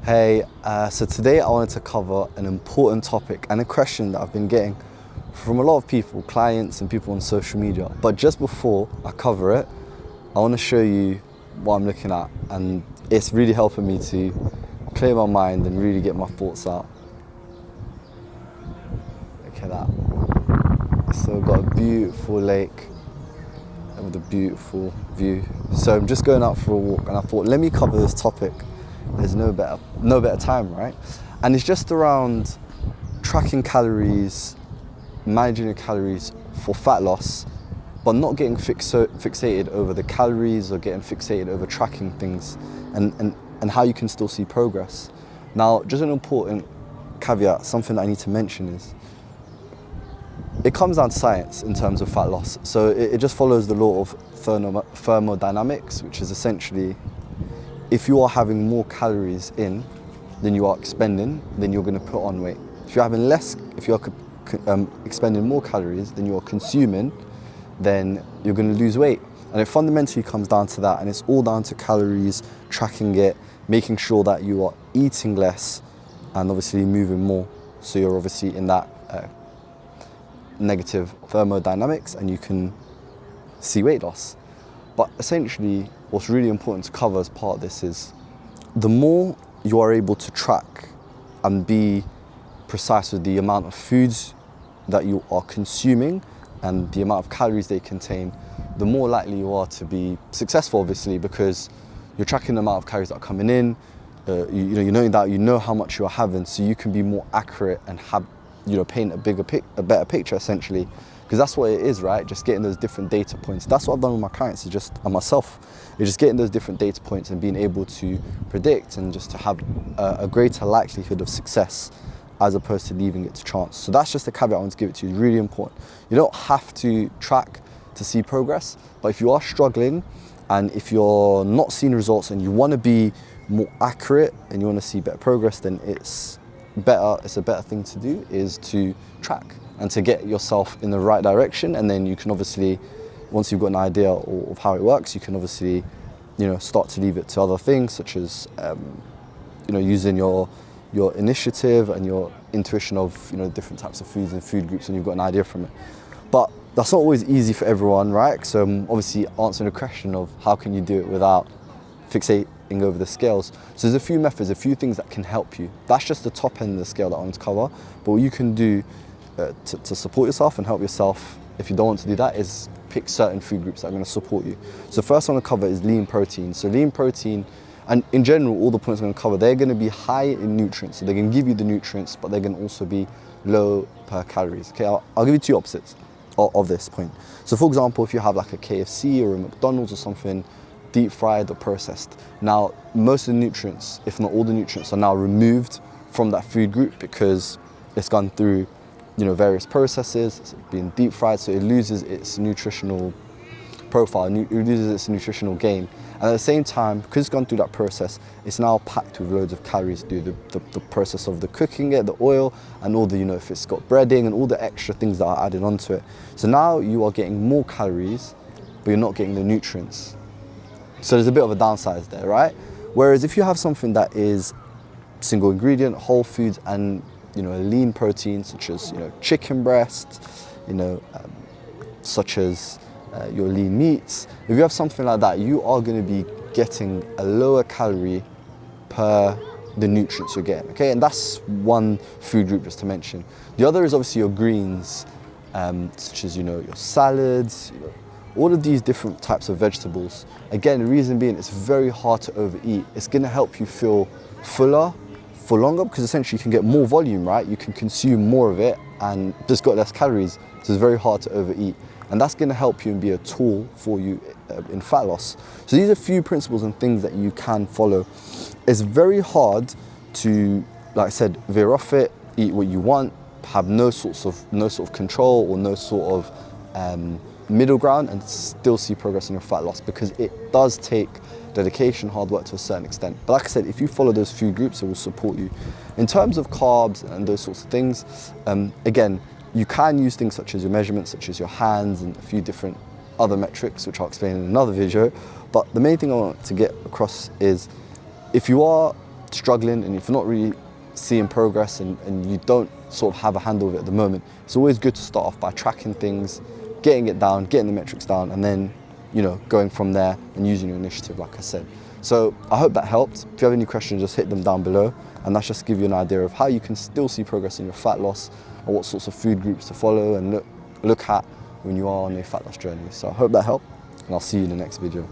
Hey, so today I wanted to cover an important topic and a question that I've been getting from a lot of people, clients and people on social media. But just before I cover it, I want to show you what I'm looking at, and it's really helping me to clear my mind and really get my thoughts out. Look at that. So we've got a beautiful lake with a beautiful view. So I'm just going out for a walk and I thought, let me cover this topic. There's no better time, right? And it's just around tracking calories, managing your calories for fat loss, but not getting fixated over the calories or getting fixated over tracking things, and how you can still see progress. Now, just an important caveat, something that I need to mention is, it comes down to science in terms of fat loss. So it just follows the law of thermodynamics, which is essentially, if you are having more calories in than you are expending, then you're going to put on weight. If you're having if you're expending more calories than you're consuming, then you're going to lose weight. And it fundamentally comes down to that, and it's all down to calories, tracking it, making sure that you are eating less and obviously moving more. So you're obviously in that negative thermodynamics and you can see weight loss. But essentially, what's really important to cover as part of this is, the more you are able to track and be precise with the amount of foods that you are consuming and the amount of calories they contain, the more likely you are to be successful, obviously, because you're tracking the amount of calories that are coming in. You know how much you're having, so you can be more accurate and have, paint a better picture, essentially. Because that's what it is, right? Just getting those different data points. That's what I've done with my clients, and myself. It's just getting those different data points and being able to predict and just to have a greater likelihood of success, as opposed to leaving it to chance. So that's just a caveat I want to give it to you. It's really important. You don't have to track to see progress, but if you are struggling and if you're not seeing results and you want to be more accurate and you want to see better progress, then it's a better thing to do is to track and to get yourself in the right direction. And then you can obviously, once you've got an idea of how it works, you can obviously, start to leave it to other things, such as, using your initiative and your intuition of, different types of foods and food groups, and you've got an idea from it. But that's not always easy for everyone, right? So I'm obviously answering the question of how can you do it without fixating over the scales. So there's a few methods, a few things that can help you. That's just the top end of the scale that I want to cover. But what you can do to support yourself and help yourself, if you don't want to do that, is pick certain food groups that are going to support you. So first I want to cover is lean protein. So lean protein, and in general, all the points I'm going to cover, they're going to be high in nutrients. So they're going to give you the nutrients, but they're going to also be low per calories. Okay, I'll give you two opposites of this point. So for example, if you have like a KFC or a McDonald's or something, deep fried or processed. Now, most of the nutrients, if not all the nutrients, are now removed from that food group because it's gone through, various processes. It's being deep fried, so it loses its nutritional profile, it loses its nutritional gain. And at the same time, because it's gone through that process, it's now packed with loads of calories due to the process of the cooking it, the oil, and all the, if it's got breading and all the extra things that are added onto it. So now you are getting more calories, but you're not getting the nutrients. So there's a bit of a downside there, right? Whereas if you have something that is single ingredient, whole foods, and a lean protein, such as chicken breast, such as your lean meats. If you have something like that, you are going to be getting a lower calorie per the nutrients you're getting. Okay, and that's one food group just to mention. The other is obviously your greens, such as your salads, all of these different types of vegetables. Again, the reason being, it's very hard to overeat. It's going to help you feel fuller for longer, because essentially you can get more volume, right? You can consume more of it and just got less calories. So it's very hard to overeat. And that's going to help you and be a tool for you in fat loss. So these are a few principles and things that you can follow. It's very hard to, like I said, veer off it, eat what you want, have no sort of control or no sort of middle ground, and still see progress in your fat loss, because it does take dedication, hard work to a certain extent. But like I said, if you follow those few groups, it will support you. In terms of carbs and those sorts of things, again, you can use things such as your measurements, such as your hands, and a few different other metrics, which I'll explain in another video. But the main thing I want to get across is, if you are struggling and if you're not really seeing progress and you don't sort of have a handle of it at the moment, it's always good to start off by tracking things, getting it down, getting the metrics down, and then, you know, going from there and using your initiative, like I said. So I hope that helped. If you have any questions, just hit them down below, and that's just to give you an idea of how you can still see progress in your fat loss and what sorts of food groups to follow and look at when you are on a fat loss journey. So I hope that helped, and I'll see you in the next video.